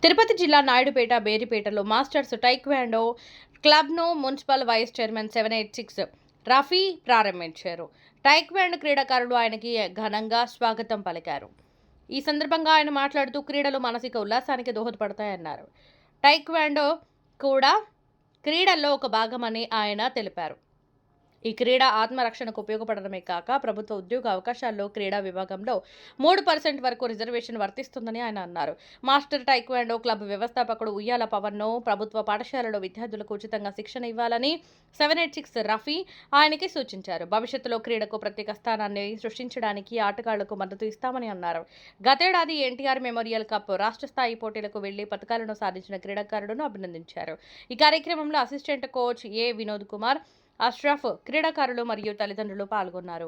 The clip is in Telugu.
తిరుపతి జిల్లా నాయుడుపేట బేరిపేటలో మాస్టర్స్ టైక్వాండో క్లబ్ను మున్సిపల్ వైస్ చైర్మన్ 786 రఫీ ప్రారంభించారు. టైక్వాండో క్రీడాకారులు ఆయనకి ఘనంగా స్వాగతం పలికారు. ఈ సందర్భంగా ఆయన మాట్లాడుతూ క్రీడలు మానసిక ఉల్లాసానికి దోహదపడతాయన్నారు. టైక్వాండో కూడా క్రీడల్లో ఒక భాగమని ఆయన తెలిపారు. ఈ క్రీడ ఆత్మరక్షణకు ఉపయోగపడడమే కాక ప్రభుత్వ ఉద్యోగ అవకాశాల్లో క్రీడా విభాగంలో 3% వరకు రిజర్వేషన్ వర్తిస్తుందని ఆయన అన్నారు. మాస్టర్ టైక్వాండో క్లబ్ వ్యవస్థాపకుడు ఉయ్యాల పవన్ను ప్రభుత్వ పాఠశాలలో విద్యార్థులకు ఉచితంగా శిక్షణ ఇవ్వాలని 786 రఫీ ఆయనకి సూచించారు. భవిష్యత్తులో క్రీడకు ప్రత్యేక స్థానాన్ని సృష్టించడానికి ఆటగాళ్లకు మద్దతు ఇస్తామని అన్నారు. గతేడాది ఎన్టీఆర్ మెమోరియల్ కప్ రాష్ట్ర స్థాయి పోటీలకు వెళ్లి పతకాలను సాధించిన క్రీడాకారులను అభినందించారు. ఈ కార్యక్రమంలో అసిస్టెంట్ కోచ్ ఏ వినోద్ కుమార్, అష్రఫ్, క్రీడాకారులు మరియు తల్లిదండ్రులు పాల్గొన్నారు.